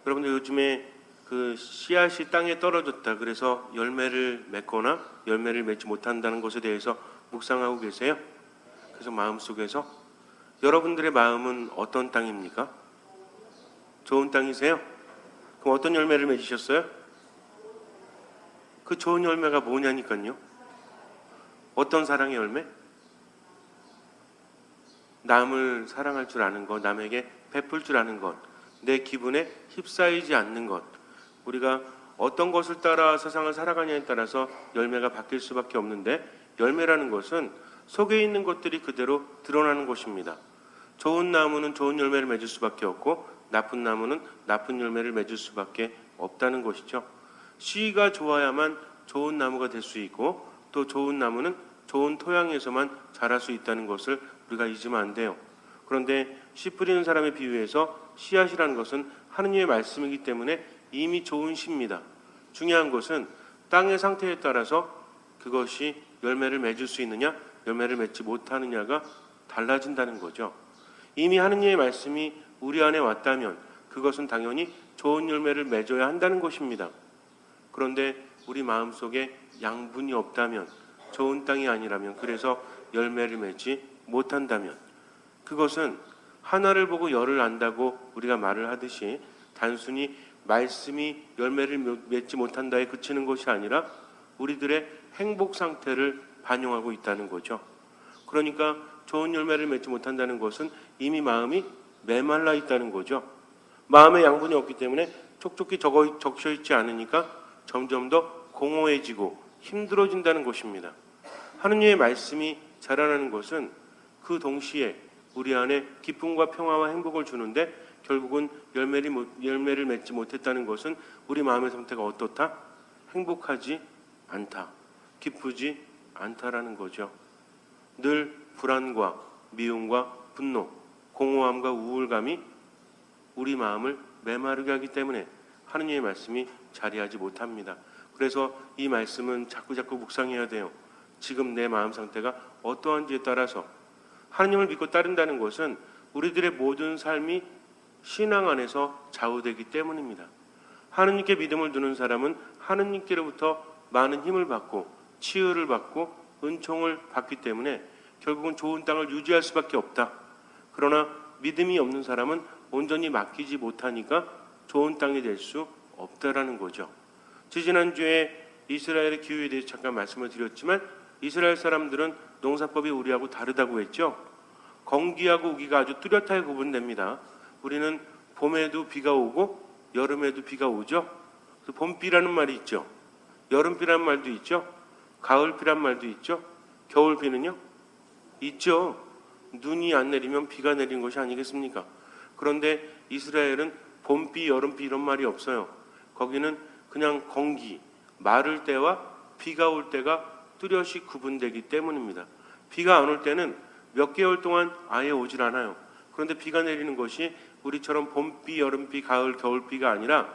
여러분들 요즘에 그 씨앗이 땅에 떨어졌다 그래서 열매를 맺거나 열매를 맺지 못한다는 것에 대해서 묵상하고 계세요? 그래서 마음속에서 여러분들의 마음은 어떤 땅입니까? 좋은 땅이세요? 그럼 어떤 열매를 맺으셨어요? 그 좋은 열매가 뭐냐니까요. 어떤 사랑의 열매? 남을 사랑할 줄 아는 것, 남에게 베풀 줄 아는 것, 내 기분에 휩싸이지 않는 것. 우리가 어떤 것을 따라 세상을 살아가냐에 따라서 열매가 바뀔 수밖에 없는데, 열매라는 것은 속에 있는 것들이 그대로 드러나는 것입니다. 좋은 나무는 좋은 열매를 맺을 수밖에 없고 나쁜 나무는 나쁜 열매를 맺을 수밖에 없다는 것이죠. 씨가 좋아야만 좋은 나무가 될 수 있고, 또 좋은 나무는 좋은 토양에서만 자랄 수 있다는 것을 우리가 잊으면 안 돼요. 그런데 씨 뿌리는 사람의 비유에서 씨앗이라는 것은 하느님의 말씀이기 때문에 이미 좋은 씨입니다. 중요한 것은 땅의 상태에 따라서 그것이 열매를 맺을 수 있느냐 열매를 맺지 못하느냐가 달라진다는 거죠. 이미 하느님의 말씀이 우리 안에 왔다면 그것은 당연히 좋은 열매를 맺어야 한다는 것입니다. 그런데 우리 마음속에 양분이 없다면, 좋은 땅이 아니라면, 그래서 열매를 맺지 못한다면, 그것은 하나를 보고 열을 안다고 우리가 말을 하듯이 단순히 말씀이 열매를 맺지 못한다에 그치는 것이 아니라 우리들의 행복 상태를 반영하고 있다는 거죠. 그러니까 좋은 열매를 맺지 못한다는 것은 이미 마음이 메말라 있다는 거죠. 마음에 양분이 없기 때문에 촉촉히 적셔 있지 않으니까 점점 더 공허해지고 힘들어진다는 것입니다. 하느님의 말씀이 자라나는 것은 그 동시에 우리 안에 기쁨과 평화와 행복을 주는데, 결국은 열매를 맺지 못했다는 것은 우리 마음의 상태가 어떻다? 행복하지 않다, 기쁘지 않다라는 거죠. 늘 불안과 미움과 분노, 공허함과 우울감이 우리 마음을 메마르게 하기 때문에 하느님의 말씀이 자리하지 못합니다. 그래서 이 말씀은 자꾸자꾸 묵상해야 돼요. 지금 내 마음 상태가 어떠한지에 따라서. 하느님을 믿고 따른다는 것은 우리들의 모든 삶이 신앙 안에서 좌우되기 때문입니다. 하느님께 믿음을 두는 사람은 하느님께로부터 많은 힘을 받고 치유를 받고 은총을 받기 때문에 결국은 좋은 땅을 유지할 수밖에 없다. 그러나 믿음이 없는 사람은 온전히 맡기지 못하니까 좋은 땅이 될 수 없다라는 거죠. 지지난주에 이스라엘의 기후에 대해서 잠깐 말씀을 드렸지만, 이스라엘 사람들은 농사법이 우리하고 다르다고 했죠. 건기하고 우기가 아주 뚜렷하게 구분됩니다. 우리는 봄에도 비가 오고 여름에도 비가 오죠. 봄비라는 말이 있죠. 여름비라는 말도 있죠. 가을비란 말도 있죠. 겨울비는요? 있죠. 눈이 안 내리면 비가 내린 것이 아니겠습니까? 그런데 이스라엘은 봄비, 여름비 이런 말이 없어요. 거기는 그냥 건기, 마를 때와 비가 올 때가 뚜렷이 구분되기 때문입니다. 비가 안 올 때는 몇 개월 동안 아예 오질 않아요. 그런데 비가 내리는 것이 우리처럼 봄비, 여름비, 가을, 겨울비가 아니라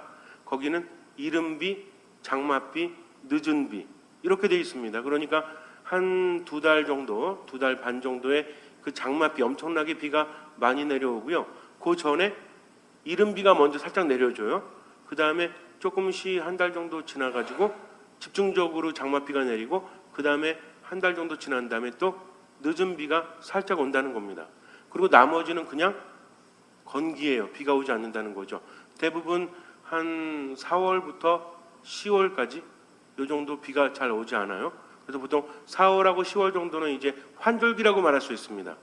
거기는 이른비, 장맛비, 늦은비 이렇게 되어 있습니다. 그러니까 한 2달 정도, 2달 반 정도의 그 장맛비, 엄청나게 비가 많이 내려오고요. 그 전에 이른비가 먼저 살짝 내려줘요. 그 다음에 조금씩 한 달 정도 지나가지고 집중적으로 장맛비가 내리고, 그 다음에 한 달 정도 지난 다음에 또 늦은 비가 살짝 온다는 겁니다. 그리고 나머지는 그냥 건기예요. 비가 오지 않는다는 거죠. 대부분 한 4월부터 10월까지 이 정도 비가 잘 오지 않아요. 그래서 보통 4월하고 10월 정도는 이제 환절기라고 말할 수 있습니다.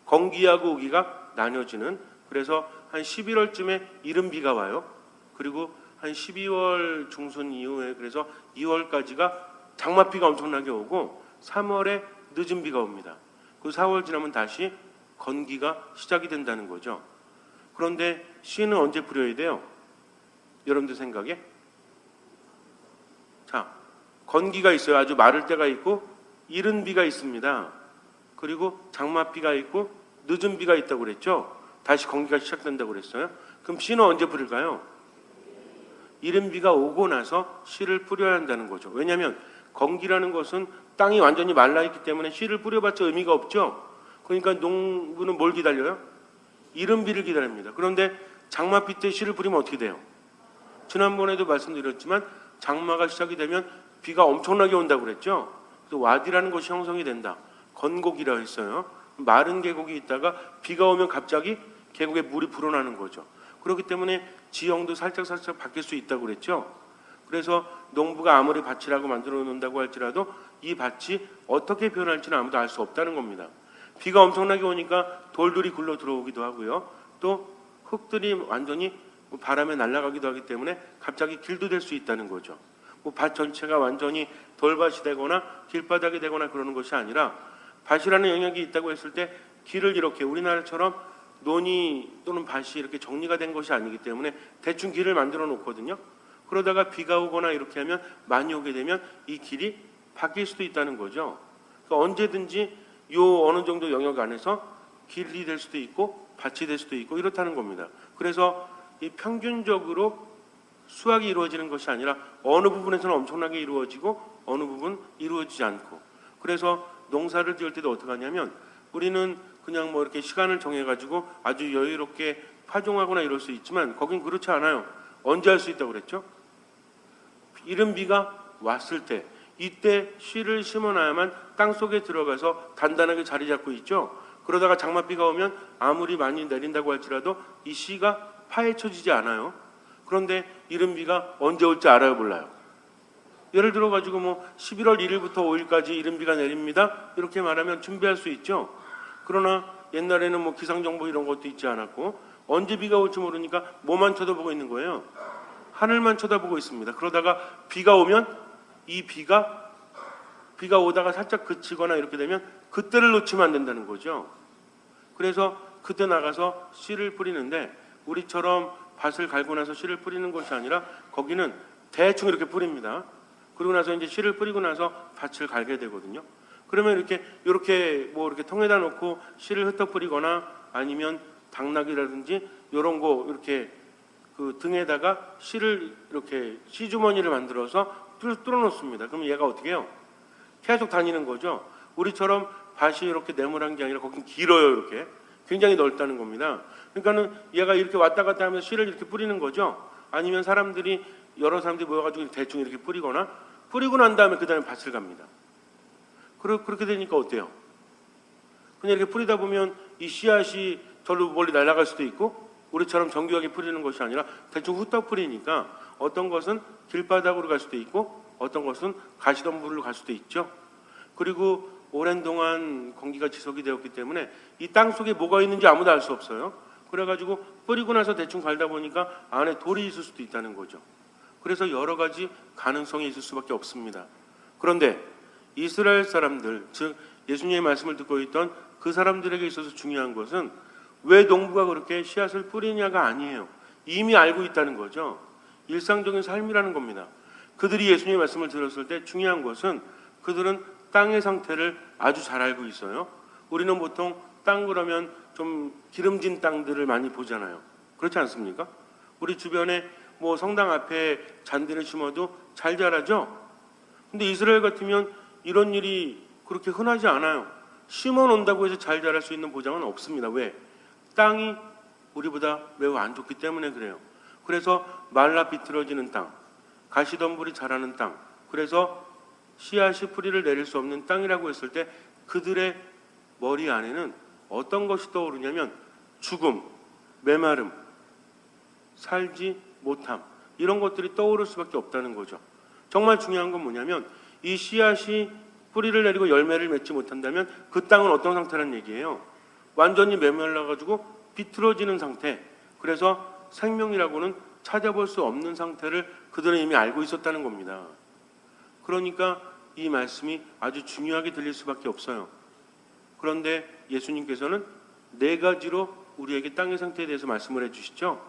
건기하고 우기가 나뉘어지는. 그래서 한 11월쯤에 이른 비가 와요. 그리고 한 12월 중순 이후에, 그래서 2월까지가 장맛비가 엄청나게 오고 3월에 늦은 비가 옵니다. 그 4월 지나면 다시 건기가 시작이 된다는 거죠. 그런데 씨는 언제 뿌려야 돼요? 여러분들 생각에? 자, 건기가 있어요. 아주 마를 때가 있고 이른 비가 있습니다. 그리고 장맛비가 있고 늦은 비가 있다고 그랬죠. 다시 건기가 시작된다고 그랬어요. 그럼 씨는 언제 뿌릴까요? 이른 비가 오고 나서 씨를 뿌려야 한다는 거죠. 왜냐하면 건기라는 것은 땅이 완전히 말라있기 때문에 씨를 뿌려봤자 의미가 없죠. 그러니까 농부는 뭘 기다려요? 이른 비를 기다립니다. 그런데 장맛비 때 씨를 뿌리면 어떻게 돼요? 지난번에도 말씀드렸지만 장마가 시작이 되면 비가 엄청나게 온다고 그랬죠. 또 와디라는 것이 형성이 된다. 건곡이라고 했어요. 마른 계곡이 있다가 비가 오면 갑자기 계곡에 물이 불어나는 거죠. 그렇기 때문에 지형도 살짝 바뀔 수 있다고 그랬죠. 그래서 농부가 아무리 밭이라고 만들어 놓는다고 할지라도 이 밭이 어떻게 변할지는 아무도 알 수 없다는 겁니다. 비가 엄청나게 오니까 돌들이 굴러 들어오기도 하고요. 또 흙들이 완전히 바람에 날아가기도 하기 때문에 갑자기 길도 될 수 있다는 거죠. 밭 전체가 완전히 돌밭이 되거나 길바닥이 되거나 그러는 것이 아니라 밭이라는 영역이 있다고 했을 때 길을 이렇게 우리나라처럼 논이 또는 밭이 이렇게 정리가 된 것이 아니기 때문에 대충 길을 만들어 놓거든요. 그러다가 비가 오거나 이렇게 하면 많이 오게 되면 이 길이 바뀔 수도 있다는 거죠. 그러니까 언제든지 요 어느 정도 영역 안에서 길이 될 수도 있고 밭이 될 수도 있고 이렇다는 겁니다. 그래서 이 평균적으로 수확이 이루어지는 것이 아니라 어느 부분에서는 엄청나게 이루어지고 어느 부분 이루어지지 않고, 그래서 농사를 지을 때도 어떻게 하냐면 우리는 그냥 뭐 이렇게 시간을 정해가지고 아주 여유롭게 파종하거나 이럴 수 있지만 거긴 그렇지 않아요. 언제 할 수 있다고 그랬죠? 이른 비가 왔을 때, 이때 씨를 심어놔야만 땅속에 들어가서 단단하게 자리 잡고 있죠. 그러다가 장맛비가 오면 아무리 많이 내린다고 할지라도 이 씨가 파헤쳐지지 않아요. 그런데 이른 비가 언제 올지 알아요, 몰라요? 예를 들어 가지고 뭐 11월 1일부터 5일까지 이른 비가 내립니다. 이렇게 말하면 준비할 수 있죠. 그러나 옛날에는 뭐 기상정보 이런 것도 있지 않았고 언제 비가 올지 모르니까 뭐만 쳐다보고 있는 거예요. 하늘만 쳐다보고 있습니다. 그러다가 비가 오면 이 비가 오다가 살짝 그치거나 이렇게 되면 그때를 놓치면 안 된다는 거죠. 그래서 그때 나가서 씨를 뿌리는데 우리처럼 밭을 갈고 나서 씨를 뿌리는 것이 아니라 거기는 대충 이렇게 뿌립니다. 그러고 나서 이제 씨를 뿌리고 나서 밭을 갈게 되거든요. 그러면 이렇게 뭐 이렇게 통에다 놓고 씨를 흩어 뿌리거나 아니면 당나귀라든지 이런 거 이렇게 그 등에다가 씨를 이렇게 씨주머니를 만들어서 뚫어 놓습니다. 그럼 얘가 어떻게 해요? 계속 다니는 거죠. 우리처럼 밭이 이렇게 네모난 게 아니라 거긴 길어요. 이렇게 굉장히 넓다는 겁니다. 그러니까는 얘가 이렇게 왔다 갔다 하면서 씨를 이렇게 뿌리는 거죠. 아니면 여러 사람들이 모여가지고 대충 이렇게 뿌리고 난 다음에 그 다음에 밭을 갑니다. 그렇게 되니까 어때요? 그냥 이렇게 뿌리다 보면 이 씨앗이 절로 멀리 날아갈 수도 있고 우리처럼 정교하게 뿌리는 것이 아니라 대충 후딱 뿌리니까 어떤 것은 길바닥으로 갈 수도 있고 어떤 것은 가시덤불로 갈 수도 있죠. 그리고 오랜 동안 공기가 지속이 되었기 때문에 이 땅 속에 뭐가 있는지 아무도 알 수 없어요. 그래가지고 뿌리고 나서 대충 갈다 보니까 안에 돌이 있을 수도 있다는 거죠. 그래서 여러 가지 가능성이 있을 수밖에 없습니다. 그런데 이스라엘 사람들, 즉 예수님의 말씀을 듣고 있던 그 사람들에게 있어서 중요한 것은 왜 농부가 그렇게 씨앗을 뿌리냐가 아니에요. 이미 알고 있다는 거죠. 일상적인 삶이라는 겁니다. 그들이 예수님의 말씀을 들었을 때 중요한 것은 그들은 땅의 상태를 아주 잘 알고 있어요. 우리는 보통 땅 그러면 좀 기름진 땅들을 많이 보잖아요. 그렇지 않습니까? 우리 주변에 뭐 성당 앞에 잔디를 심어도 잘 자라죠. 근데 이스라엘 같으면 이런 일이 그렇게 흔하지 않아요. 심어 놓는다고 해서 잘 자랄 수 있는 보장은 없습니다. 왜? 땅이 우리보다 매우 안 좋기 때문에 그래요. 그래서 말라 비틀어지는 땅, 가시덤불이 자라는 땅, 그래서 씨앗이 뿌리를 내릴 수 없는 땅이라고 했을 때 그들의 머리 안에는 어떤 것이 떠오르냐면 죽음, 메마름, 살지 못함, 이런 것들이 떠오를 수밖에 없다는 거죠. 정말 중요한 건 뭐냐면 이 씨앗이 뿌리를 내리고 열매를 맺지 못한다면 그 땅은 어떤 상태라는 얘기예요. 완전히 메말라가지고 비틀어지는 상태. 그래서 생명이라고는 찾아볼 수 없는 상태를 그들은 이미 알고 있었다는 겁니다. 그러니까 이 말씀이 아주 중요하게 들릴 수밖에 없어요. 그런데 예수님께서는 4가지로 우리에게 땅의 상태에 대해서 말씀을 해주시죠.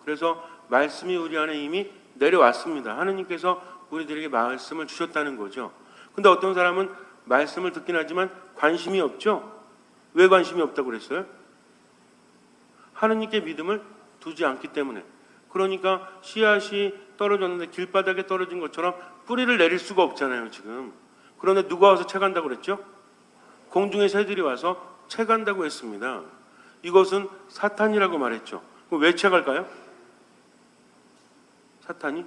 그래서 말씀이 우리 안에 이미 내려왔습니다. 하느님께서 우리들에게 말씀을 주셨다는 거죠. 근데 어떤 사람은 말씀을 듣긴 하지만 관심이 없죠. 왜 관심이 없다고 그랬어요? 하느님께 믿음을 두지 않기 때문에. 그러니까 씨앗이 떨어졌는데 길바닥에 떨어진 것처럼 뿌리를 내릴 수가 없잖아요, 지금. 그런데 누가 와서 채간다고 그랬죠? 공중의 새들이 와서 채간다고 했습니다. 이것은 사탄이라고 말했죠. 그럼 왜 채갈까요? 사탄이?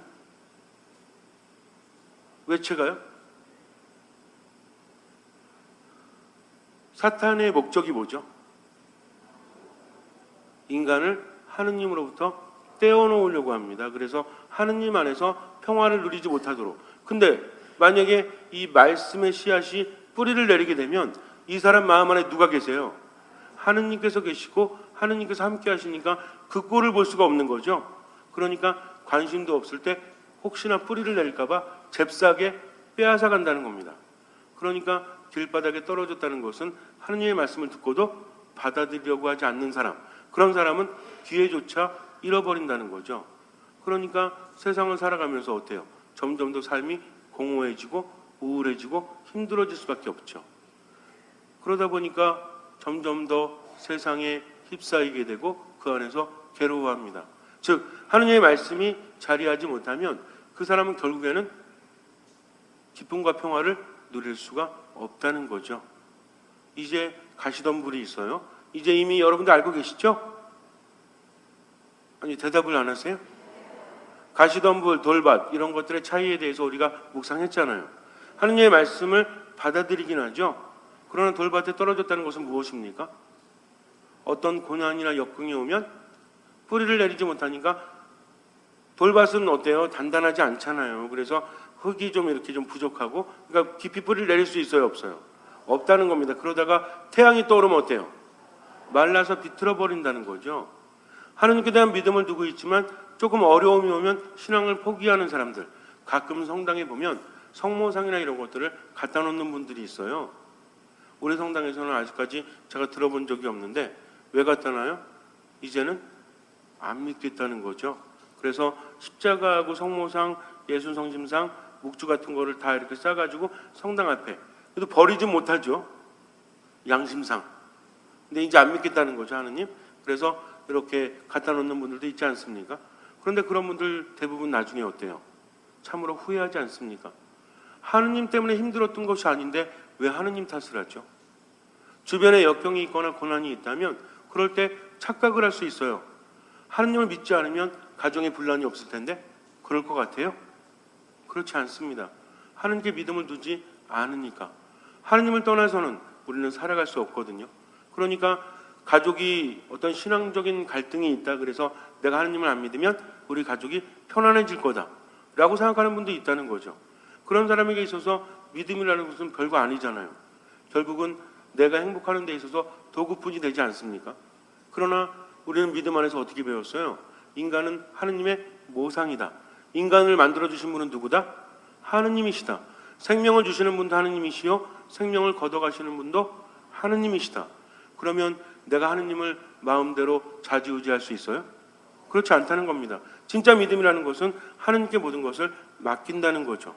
왜 채가요? 사탄의 목적이 뭐죠? 인간을 하느님으로부터 떼어놓으려고 합니다. 그래서 하느님 안에서 평화를 누리지 못하도록. 근데 만약에 이 말씀의 씨앗이 뿌리를 내리게 되면 이 사람 마음 안에 누가 계세요? 하느님께서 계시고 하느님께서 함께 하시니까 그 꼴을 볼 수가 없는 거죠. 그러니까 관심도 없을 때 혹시나 뿌리를 내릴까 봐 잽싸게 빼앗아 간다는 겁니다. 그러니까 길바닥에 떨어졌다는 것은 하느님의 말씀을 듣고도 받아들이려고 하지 않는 사람, 그런 사람은 기회조차 잃어버린다는 거죠. 그러니까 세상을 살아가면서 어때요? 점점 더 삶이 공허해지고 우울해지고 힘들어질 수밖에 없죠. 그러다 보니까 점점 더 세상에 휩싸이게 되고 그 안에서 괴로워합니다. 즉 하느님의 말씀이 자리하지 못하면 그 사람은 결국에는 기쁨과 평화를 누릴 수가 없다는 거죠. 이제 가시던 불이 있어요. 이제 이미 여러분들 알고 계시죠? 아니 대답을 안 하세요? 가시던 불, 돌밭 이런 것들의 차이에 대해서 우리가 묵상했잖아요. 하느님의 말씀을 받아들이긴 하죠. 그러나 돌밭에 떨어졌다는 것은 무엇입니까? 어떤 고난이나 역경이 오면 뿌리를 내리지 못하니까 돌밭은 어때요? 단단하지 않잖아요. 그래서 흙이 좀 이렇게 좀 부족하고, 그러니까 깊이 뿌리를 내릴 수 있어요, 없어요? 없다는 겁니다. 그러다가 태양이 떠오르면 어때요? 말라서 비틀어 버린다는 거죠. 하느님께 대한 믿음을 두고 있지만 조금 어려움이 오면 신앙을 포기하는 사람들, 가끔 성당에 보면 성모상이나 이런 것들을 갖다 놓는 분들이 있어요. 우리 성당에서는 아직까지 제가 들어본 적이 없는데 왜 갖다 놔요? 이제는 안 믿겠다는 거죠. 그래서 십자가하고 성모상, 예수성심상, 묵주 같은 거를 다 이렇게 싸가지고 성당 앞에, 그래도 버리지 못하죠. 양심상. 근데 이제 안 믿겠다는 거죠, 하느님. 그래서 이렇게 갖다 놓는 분들도 있지 않습니까? 그런데 그런 분들 대부분 나중에 어때요? 참으로 후회하지 않습니까? 하느님 때문에 힘들었던 것이 아닌데 왜 하느님 탓을 하죠? 주변에 역경이 있거나 고난이 있다면 그럴 때 착각을 할 수 있어요. 하느님을 믿지 않으면 가정에 분란이 없을 텐데 그럴 것 같아요? 그렇지 않습니다. 하느님께 믿음을 두지 않으니까. 하느님을 떠나서는 우리는 살아갈 수 없거든요. 그러니까 가족이 어떤 신앙적인 갈등이 있다 그래서 내가 하느님을 안 믿으면 우리 가족이 편안해질 거다 라고 생각하는 분도 있다는 거죠. 그런 사람에게 있어서 믿음이라는 것은 별거 아니잖아요. 결국은 내가 행복하는 데 있어서 도구뿐이 되지 않습니까? 그러나 우리는 믿음 안에서 어떻게 배웠어요? 인간은 하느님의 모상이다. 인간을 만들어주신 분은 누구다? 하느님이시다. 생명을 주시는 분도 하느님이시요 생명을 걷어가시는 분도 하느님이시다. 그러면 내가 하느님을 마음대로 좌지우지할 수 있어요? 그렇지 않다는 겁니다. 진짜 믿음이라는 것은 하느님께 모든 것을 맡긴다는 거죠.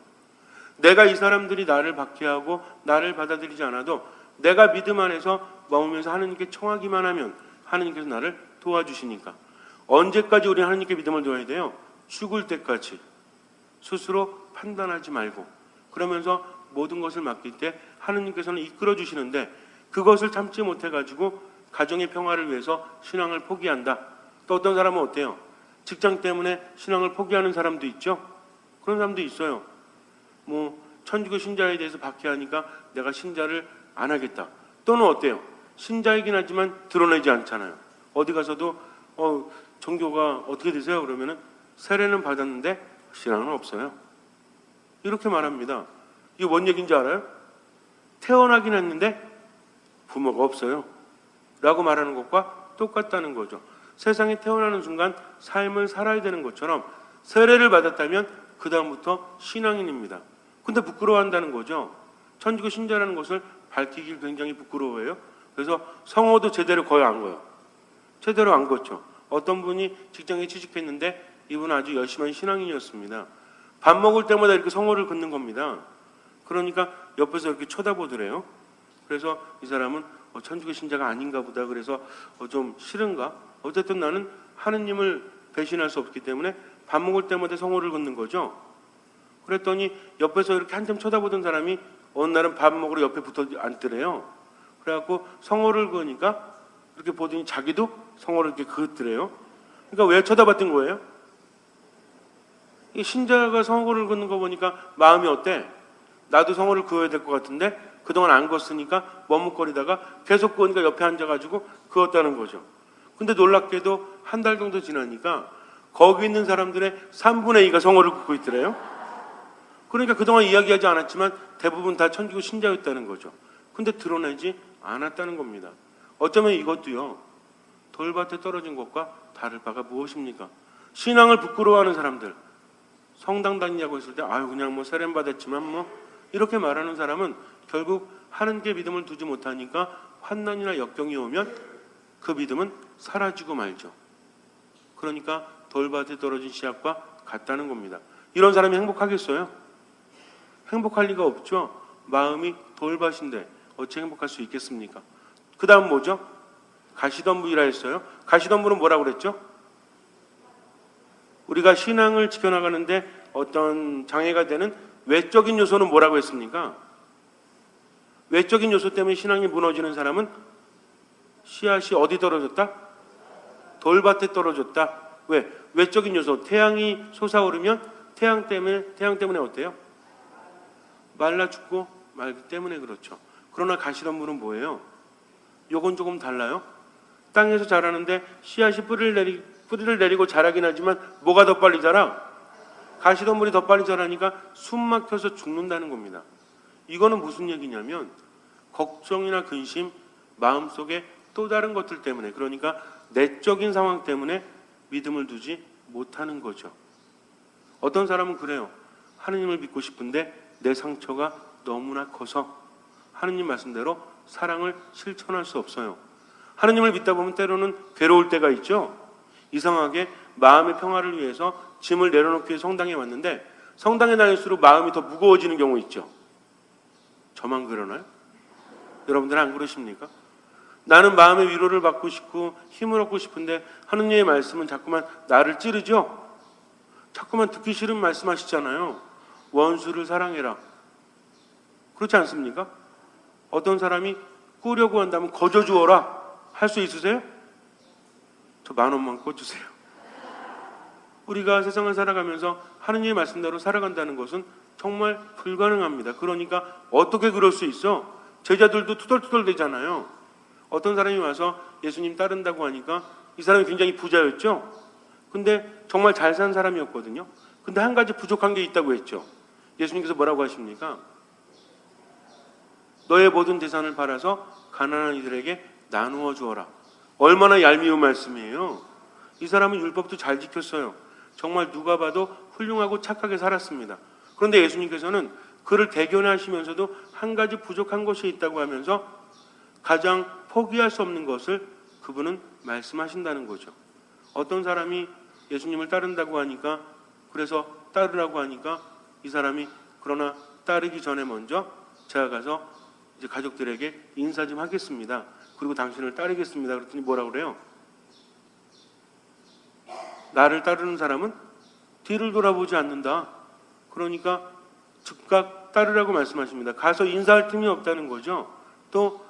내가 이 사람들이 나를 박해하고 나를 받아들이지 않아도 내가 믿음 안에서 머물면서 하느님께 청하기만 하면 하느님께서 나를 도와주시니까. 언제까지 우리 하느님께 믿음을 둬야 돼요? 죽을 때까지. 스스로 판단하지 말고. 그러면서 모든 것을 맡길 때 하느님께서는 이끌어 주시는데 그것을 참지 못해가지고 가정의 평화를 위해서 신앙을 포기한다. 또 어떤 사람은 어때요? 직장 때문에 신앙을 포기하는 사람도 있죠. 그런 사람도 있어요. 천주교 신자에 대해서 박해하니까 내가 신자를 안 하겠다. 또는 어때요? 신자이긴 하지만 드러내지 않잖아요. 어디 가서도 종교가 어떻게 되세요? 그러면은 세례는 받았는데 신앙은 없어요. 이렇게 말합니다. 이게 뭔 얘기인지 알아요? 태어나긴 했는데 부모가 없어요. 라고 말하는 것과 똑같다는 거죠. 세상에 태어나는 순간 삶을 살아야 되는 것처럼 세례를 받았다면 그 다음부터 신앙인입니다. 근데 부끄러워한다는 거죠. 천주교 신자라는 것을 밝히길 굉장히 부끄러워해요. 그래서 성호도 제대로 거의 안 거요. 제대로 안 걷죠. 어떤 분이 직장에 취직했는데 이분은 아주 열심한 신앙인이었습니다. 밥 먹을 때마다 이렇게 성호를 긋는 겁니다. 그러니까 옆에서 이렇게 쳐다보더래요. 그래서 이 사람은 천주교 신자가 아닌가 보다. 그래서 좀 싫은가? 어쨌든 나는 하느님을 배신할 수 없기 때문에 밥 먹을 때마다 성호를 긋는 거죠. 그랬더니 옆에서 이렇게 한참 쳐다보던 사람이 어느 날은 밥 먹으러 옆에 붙어 앉더래요. 그래갖고 성호를 그으니까 이렇게 보더니 자기도 성호를 이렇게 그었더래요. 그러니까 왜 쳐다봤던 거예요? 이 신자가 성호를 긋는 거 보니까 마음이 어때? 나도 성호를 그어야 될 것 같은데 그동안 안 걷으니까 머뭇거리다가 계속 그으니까 옆에 앉아가지고 그었다는 거죠. 근데 놀랍게도 한 달 정도 지나니까 거기 있는 사람들의 3분의 2가 성호를 긋고 있더래요. 그러니까 그동안 이야기하지 않았지만 대부분 다 천주교 신자였다는 거죠. 근데 드러내지 않았다는 겁니다. 어쩌면 이것도요, 돌밭에 떨어진 것과 다를 바가 무엇입니까? 신앙을 부끄러워하는 사람들, 성당 다니냐고 했을 때 아유 그냥 뭐 세례 받았지만 뭐 이렇게 말하는 사람은 결국 하나님께 믿음을 두지 못하니까 환난이나 역경이 오면 그 믿음은 사라지고 말죠. 그러니까 돌밭에 떨어진 씨앗과 같다는 겁니다. 이런 사람이 행복하겠어요? 행복할 리가 없죠. 마음이 돌밭인데 어찌 행복할 수 있겠습니까? 그 다음 뭐죠? 가시덤불이라 했어요. 가시덤불은 뭐라고 그랬죠? 우리가 신앙을 지켜나가는데 어떤 장애가 되는 외적인 요소는 뭐라고 했습니까? 외적인 요소 때문에 신앙이 무너지는 사람은 씨앗이 어디 떨어졌다? 돌밭에 떨어졌다. 왜? 외적인 요소. 태양이 솟아오르면 태양 때문에 어때요? 말라 죽고 말기 때문에 그렇죠. 그러나 가시덤불은 뭐예요? 요건 조금 달라요. 땅에서 자라는데 씨앗이 뿌리를 내리고 자라긴 하지만 뭐가 더 빨리 자라? 가시덤불이 더 빨리 자라니까 숨 막혀서 죽는다는 겁니다. 이거는 무슨 얘기냐면 걱정이나 근심, 마음속에 또 다른 것들 때문에, 그러니까 내적인 상황 때문에 믿음을 두지 못하는 거죠. 어떤 사람은 그래요. 하느님을 믿고 싶은데 내 상처가 너무나 커서 하느님 말씀대로 사랑을 실천할 수 없어요. 하느님을 믿다 보면 때로는 괴로울 때가 있죠. 이상하게 마음의 평화를 위해서 짐을 내려놓기 위해 성당에 왔는데 성당에 다닐수록 마음이 더 무거워지는 경우 있죠. 저만 그러나요? 여러분들은 안 그러십니까? 나는 마음의 위로를 받고 싶고 힘을 얻고 싶은데 하느님의 말씀은 자꾸만 나를 찌르죠. 자꾸만 듣기 싫은 말씀하시잖아요. 원수를 사랑해라. 그렇지 않습니까? 어떤 사람이 꾸려고 한다면 거저 주어라. 할 수 있으세요? 저 10,000원만 꿔주세요. 우리가 세상을 살아가면서 하느님의 말씀대로 살아간다는 것은 정말 불가능합니다. 그러니까 어떻게 그럴 수 있어? 제자들도 투덜투덜 되잖아요. 어떤 사람이 와서 예수님 따른다고 하니까 이 사람이 굉장히 부자였죠. 근데 정말 잘 산 사람이었거든요. 근데 한 가지 부족한 게 있다고 했죠. 예수님께서 뭐라고 하십니까? 너의 모든 재산을 팔아서 가난한 이들에게 나누어 주어라. 얼마나 얄미운 말씀이에요. 이 사람은 율법도 잘 지켰어요. 정말 누가 봐도 훌륭하고 착하게 살았습니다. 그런데 예수님께서는 그를 대견하시면서도 한 가지 부족한 것이 있다고 하면서 가장 포기할 수 없는 것을 그분은 말씀하신다는 거죠. 어떤 사람이 예수님을 따른다고 하니까, 그래서 따르라고 하니까 이 사람이 그러나 따르기 전에 먼저 제가 가서 이제 가족들에게 인사 좀 하겠습니다. 그리고 당신을 따르겠습니다. 그랬더니 뭐라고 그래요? 나를 따르는 사람은 뒤를 돌아보지 않는다. 그러니까 즉각 따르라고 말씀하십니다. 가서 인사할 틈이 없다는 거죠. 또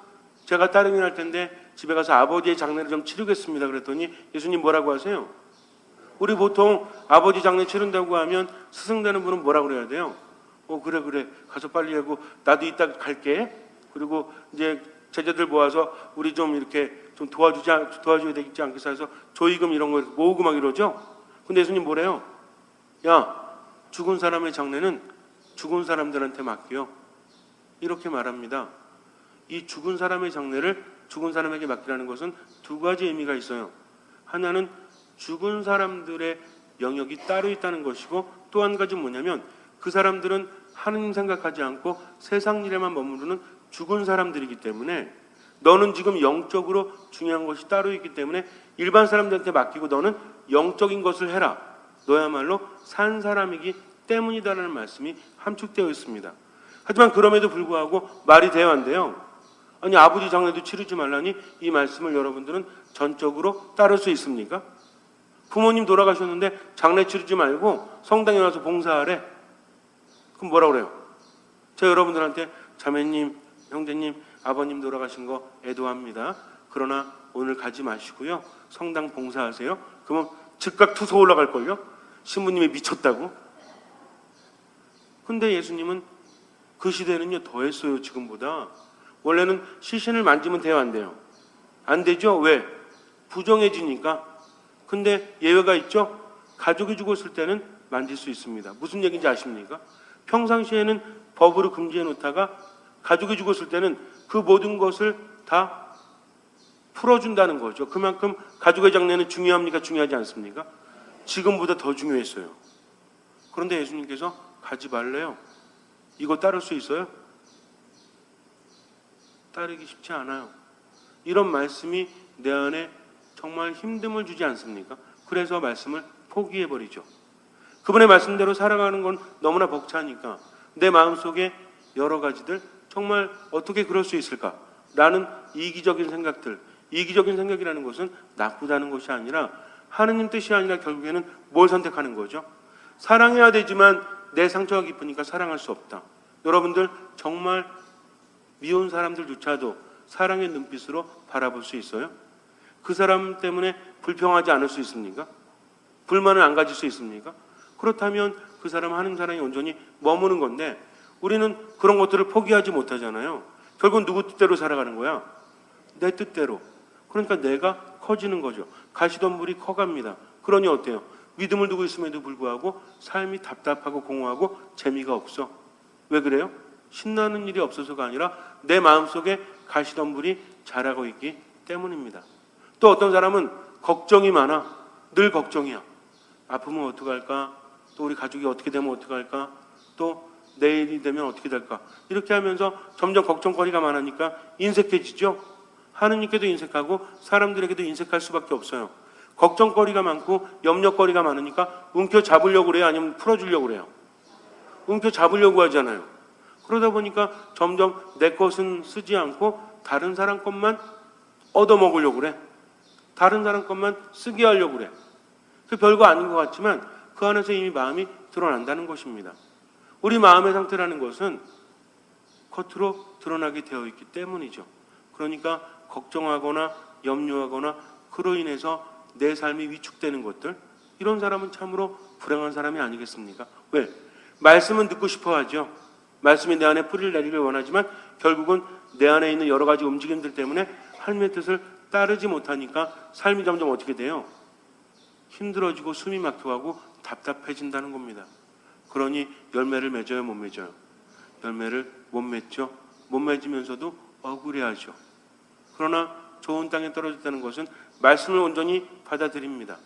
제가 따르긴 할 텐데 집에 가서 아버지의 장례를 좀 치르겠습니다. 그랬더니 예수님 뭐라고 하세요? 우리 보통 아버지 장례 치른다고 하면 스승되는 분은 뭐라고 그래야 돼요? 그래 가서 빨리 하고 나도 이따 갈게. 그리고 이제 제자들 모아서 우리 좀 이렇게 좀 도와줘야 되지 않겠어 해서 조의금 이런 거 모으고 막 이러죠. 근데 예수님 뭐래요? 야, 죽은 사람의 장례는 죽은 사람들한테 맡겨. 이렇게 말합니다. 이 죽은 사람의 장례를 죽은 사람에게 맡기라는 것은 두 가지 의미가 있어요. 하나는 죽은 사람들의 영역이 따로 있다는 것이고, 또 한 가지는 뭐냐면 그 사람들은 하느님 생각하지 않고 세상 일에만 머무르는 죽은 사람들이기 때문에 너는 지금 영적으로 중요한 것이 따로 있기 때문에 일반 사람들한테 맡기고 너는 영적인 것을 해라. 너야말로 산 사람이기 때문이다라는 말씀이 함축되어 있습니다. 하지만 그럼에도 불구하고 말이 돼야 한대요. 아니 아버지 장례도 치르지 말라니 이 말씀을 여러분들은 전적으로 따를 수 있습니까? 부모님 돌아가셨는데 장례 치르지 말고 성당에 와서 봉사하래. 그럼 뭐라 그래요? 제가 여러분들한테 자매님, 형제님, 아버님 돌아가신 거 애도합니다. 그러나 오늘 가지 마시고요. 성당 봉사하세요. 그러면 즉각 투서 올라갈걸요? 신부님이 미쳤다고? 근데 예수님은 그 시대는요 더했어요. 지금보다. 원래는 시신을 만지면 돼요, 안 돼요? 안 되죠? 왜? 부정해지니까. 근데 예외가 있죠? 가족이 죽었을 때는 만질 수 있습니다. 무슨 얘기인지 아십니까? 평상시에는 법으로 금지해 놓다가 가족이 죽었을 때는 그 모든 것을 다 풀어준다는 거죠. 그만큼 가족의 장례는 중요합니까? 중요하지 않습니까? 지금보다 더 중요했어요. 그런데 예수님께서 가지 말래요. 이거 따를 수 있어요? 따르기 쉽지 않아요. 이런 말씀이 내 안에 정말 힘듦을 주지 않습니까? 그래서 말씀을 포기해버리죠. 그분의 말씀대로 살아가는 건 너무나 벅차니까 내 마음속에 여러 가지들 정말 어떻게 그럴 수 있을까? 라는 이기적인 생각들, 이기적인 생각이라는 것은 나쁘다는 것이 아니라 하느님 뜻이 아니라 결국에는 뭘 선택하는 거죠? 사랑해야 되지만 내 상처가 깊으니까 사랑할 수 없다. 여러분들 정말 미운 사람들조차도 사랑의 눈빛으로 바라볼 수 있어요? 그 사람 때문에 불평하지 않을 수 있습니까? 불만을 안 가질 수 있습니까? 그렇다면 그 사람 하는 사랑이 온전히 머무는 건데 우리는 그런 것들을 포기하지 못하잖아요. 결국 누구 뜻대로 살아가는 거야? 내 뜻대로. 그러니까 내가 커지는 거죠. 가시던 물이 커갑니다. 그러니 어때요? 믿음을 두고 있음에도 불구하고 삶이 답답하고 공허하고 재미가 없어. 왜 그래요? 신나는 일이 없어서가 아니라 내 마음속에 가시덤불이 자라고 있기 때문입니다. 또 어떤 사람은 걱정이 많아. 늘 걱정이야. 아프면 어떡할까? 또 우리 가족이 어떻게 되면 어떡할까? 또 내일이 되면 어떻게 될까? 이렇게 하면서 점점 걱정거리가 많으니까 인색해지죠. 하느님께도 인색하고 사람들에게도 인색할 수밖에 없어요. 걱정거리가 많고 염려거리가 많으니까 움켜잡으려고 그래요? 아니면 풀어주려고 그래요? 움켜잡으려고 하잖아요. 그러다 보니까 점점 내 것은 쓰지 않고 다른 사람 것만 얻어먹으려고 그래. 다른 사람 것만 쓰게 하려고 그래. 그 별거 아닌 것 같지만 그 안에서 이미 마음이 드러난다는 것입니다. 우리 마음의 상태라는 것은 겉으로 드러나게 되어 있기 때문이죠. 그러니까 걱정하거나 염려하거나 그로 인해서 내 삶이 위축되는 것들, 이런 사람은 참으로 불행한 사람이 아니겠습니까? 왜? 말씀은 듣고 싶어 하죠. 말씀이 내 안에 뿌리를 내리길 원하지만 결국은 내 안에 있는 여러 가지 움직임들 때문에 하나님의 뜻을 따르지 못하니까 삶이 점점 어떻게 돼요? 힘들어지고 숨이 막혀가고 답답해진다는 겁니다. 그러니 열매를 맺어요, 못 맺어요? 열매를 못 맺죠. 못 맺으면서도 억울해하죠. 그러나 좋은 땅에 떨어졌다는 것은 말씀을 온전히 받아들입니다.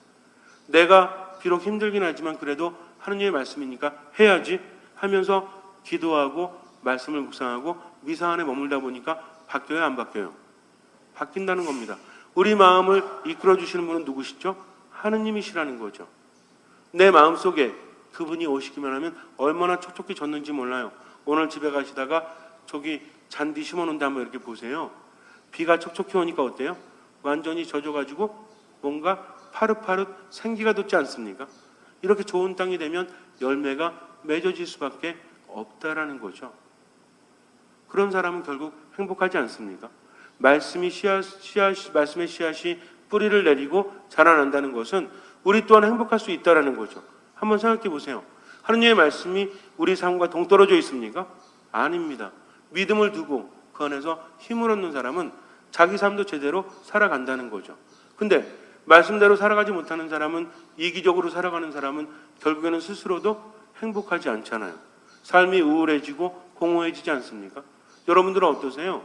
내가 비록 힘들긴 하지만 그래도 하느님의 말씀이니까 해야지 하면서 기도하고 말씀을 묵상하고 미사 안에 머물다 보니까 바뀌어요, 안 바뀌어요? 바뀐다는 겁니다. 우리 마음을 이끌어 주시는 분은 누구시죠? 하느님이시라는 거죠. 내 마음속에 그분이 오시기만 하면 얼마나 촉촉히 졌는지 몰라요. 오늘 집에 가시다가 저기 잔디 심어놓은데 한번 이렇게 보세요. 비가 촉촉히 오니까 어때요? 완전히 젖어가지고 뭔가 파릇파릇 생기가 돋지 않습니까? 이렇게 좋은 땅이 되면 열매가 맺어질 수밖에 없다라는 거죠. 그런 사람은 결국 행복하지 않습니까? 말씀의 씨앗이 뿌리를 내리고 자라난다는 것은 우리 또한 행복할 수 있다라는 거죠. 한번 생각해 보세요. 하느님의 말씀이 우리 삶과 동떨어져 있습니까? 아닙니다. 믿음을 두고 그 안에서 힘을 얻는 사람은 자기 삶도 제대로 살아간다는 거죠. 근데 말씀대로 살아가지 못하는 사람은, 이기적으로 살아가는 사람은 결국에는 스스로도 행복하지 않잖아요. 삶이 우울해지고 공허해지지 않습니까? 여러분들은 어떠세요?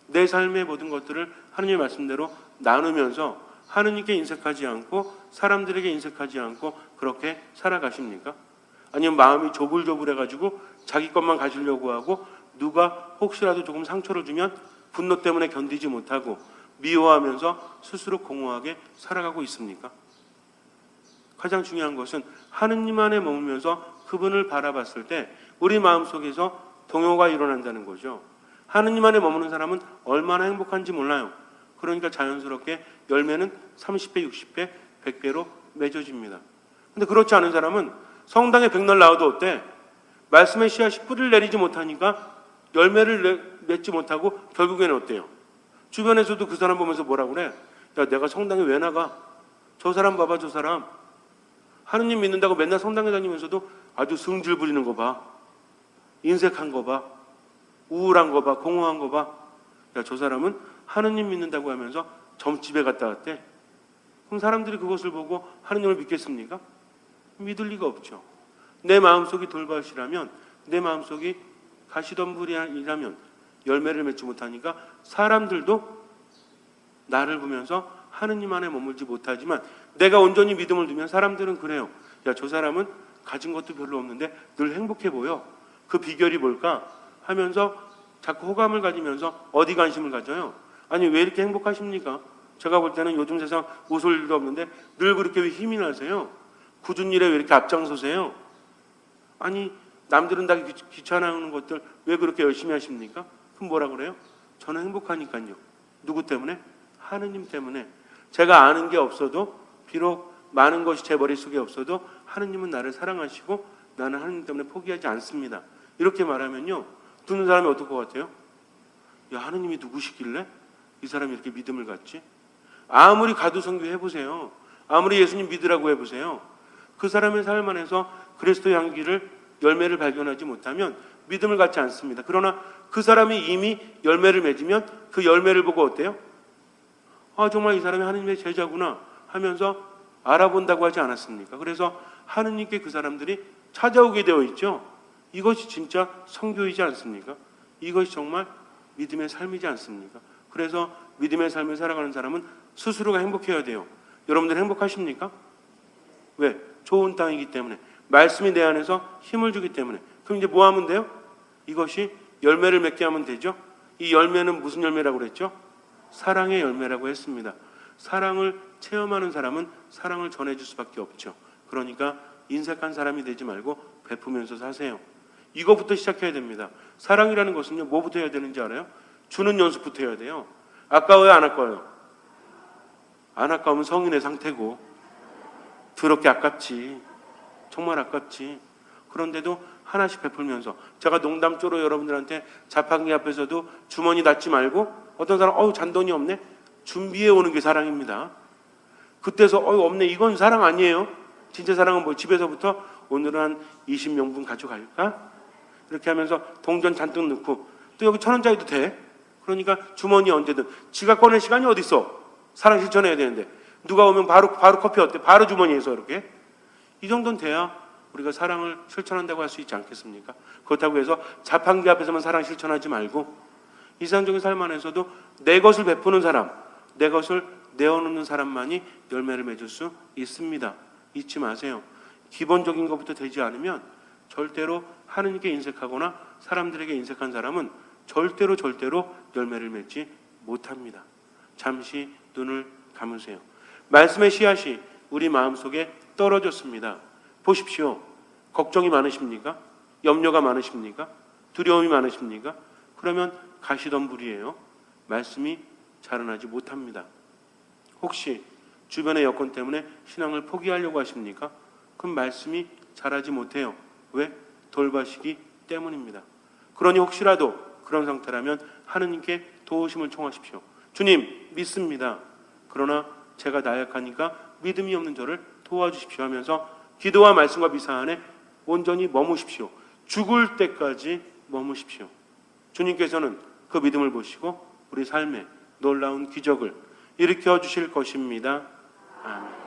내 삶의 모든 것들을 하느님의 말씀대로 나누면서 하느님께 인색하지 않고 사람들에게 인색하지 않고 그렇게 살아가십니까? 아니면 마음이 조불조불해가지고 자기 것만 가지려고 하고 누가 혹시라도 조금 상처를 주면 분노 때문에 견디지 못하고 미워하면서 스스로 공허하게 살아가고 있습니까? 가장 중요한 것은 하느님 안에 머물면서 그분을 바라봤을 때 우리 마음속에서 동요가 일어난다는 거죠. 하느님 안에 머무는 사람은 얼마나 행복한지 몰라요. 그러니까 자연스럽게 열매는 30배, 60배, 100배로 맺어집니다. 근데 그렇지 않은 사람은 성당에 백날 나와도 어때? 말씀의 씨앗이 뿌리를 내리지 못하니까 열매를 맺지 못하고 결국에는 어때요? 주변에서도 그 사람 보면서 뭐라고 그래? 야, 내가 성당에 왜 나가? 저 사람 봐봐, 저 사람. 하느님 믿는다고 맨날 성당에 다니면서도 아주 승질 부리는 거 봐. 인색한 거 봐, 우울한 거 봐, 공허한 거 봐. 야, 저 사람은 하느님 믿는다고 하면서 점집에 갔다 왔대. 그럼 사람들이 그것을 보고 하느님을 믿겠습니까? 믿을 리가 없죠. 내 마음속이 돌밭이라면, 내 마음속이 가시덤불이라면 열매를 맺지 못하니까 사람들도 나를 보면서 하느님 안에 머물지 못하지만, 내가 온전히 믿음을 두면 사람들은 그래요. 야, 저 사람은 가진 것도 별로 없는데 늘 행복해 보여. 그 비결이 뭘까? 하면서 자꾸 호감을 가지면서 어디 관심을 가져요? 아니, 왜 이렇게 행복하십니까? 제가 볼 때는 요즘 세상 웃을 일도 없는데 늘 그렇게 왜 힘이 나세요? 굳은 일에 왜 이렇게 앞장서세요? 아니, 남들은 다 귀찮아하는 것들 왜 그렇게 열심히 하십니까? 그럼 뭐라 그래요? 저는 행복하니까요. 누구 때문에? 하느님 때문에. 제가 아는 게 없어도, 비록 많은 것이 제 머릿속에 없어도 하느님은 나를 사랑하시고 나는 하느님 때문에 포기하지 않습니다. 이렇게 말하면요, 듣는 사람이 어떨 것 같아요? 야, 하느님이 누구시길래 이 사람이 이렇게 믿음을 갖지? 아무리 가두성교 해보세요. 아무리 예수님 믿으라고 해보세요. 그 사람의 삶 안에서 그리스도의 향기를, 열매를 발견하지 못하면 믿음을 갖지 않습니다. 그러나 그 사람이 이미 열매를 맺으면 그 열매를 보고 어때요? 아, 정말 이 사람이 하느님의 제자구나 하면서 알아본다고 하지 않았습니까? 그래서 하느님께 그 사람들이 찾아오게 되어 있죠. 이것이 진짜 선교이지 않습니까? 이것이 정말 믿음의 삶이지 않습니까? 그래서 믿음의 삶을 살아가는 사람은 스스로가 행복해야 돼요. 여러분들 행복하십니까? 왜? 좋은 땅이기 때문에, 말씀이 내 안에서 힘을 주기 때문에. 그럼 이제 뭐 하면 돼요? 이것이 열매를 맺게 하면 되죠. 이 열매는 무슨 열매라고 그랬죠? 사랑의 열매라고 했습니다. 사랑을 체험하는 사람은 사랑을 전해줄 수밖에 없죠. 그러니까 인색한 사람이 되지 말고 베푸면서 사세요. 이거부터 시작해야 됩니다. 사랑이라는 것은요, 뭐부터 해야 되는지 알아요? 주는 연습부터 해야 돼요. 아까워요, 안 아까워요? 안 아까우면 성인의 상태고, 더럽게 아깝지. 정말 아깝지. 그런데도 하나씩 베풀면서, 제가 농담조로 여러분들한테 자판기 앞에서도 주머니 닫지 말고, 어떤 사람 잔돈이 없네? 준비해 오는 게 사랑입니다. 그때서 없네, 이건 사랑 아니에요. 진짜 사랑은 뭐, 집에서부터 오늘은 한 20명분 가져갈까? 이렇게 하면서 동전 잔뜩 넣고, 또 여기 1,000원짜리도 돼. 그러니까 주머니에 언제든. 지가 꺼낼 시간이 어디 있어? 사랑 실천해야 되는데. 누가 오면 바로 커피 어때? 바로 주머니에서 이렇게. 이 정도는 돼야 우리가 사랑을 실천한다고 할 수 있지 않겠습니까? 그렇다고 해서 자판기 앞에서만 사랑 실천하지 말고, 일상적인 삶 안에서도 내 것을 베푸는 사람, 내 것을 내어놓는 사람만이 열매를 맺을 수 있습니다. 잊지 마세요. 기본적인 것부터 되지 않으면 절대로 하느님께 인색하거나 사람들에게 인색한 사람은 절대로 열매를 맺지 못합니다. 잠시 눈을 감으세요. 말씀의 씨앗이 우리 마음속에 떨어졌습니다. 보십시오. 걱정이 많으십니까? 염려가 많으십니까? 두려움이 많으십니까? 그러면 가시덤불이에요. 말씀이 자라나지 못합니다. 혹시 주변의 여건 때문에 신앙을 포기하려고 하십니까? 그럼 말씀이 자라지 못해요. 왜? 돌밭이기 때문입니다. 그러니 혹시라도 그런 상태라면 하느님께 도우심을 청하십시오. 주님, 믿습니다. 그러나 제가 나약하니까 믿음이 없는 저를 도와주십시오 하면서 기도와 말씀과 미사 안에 온전히 머무십시오. 죽을 때까지 머무십시오. 주님께서는 그 믿음을 보시고 우리 삶에 놀라운 기적을 일으켜 주실 것입니다. 아멘.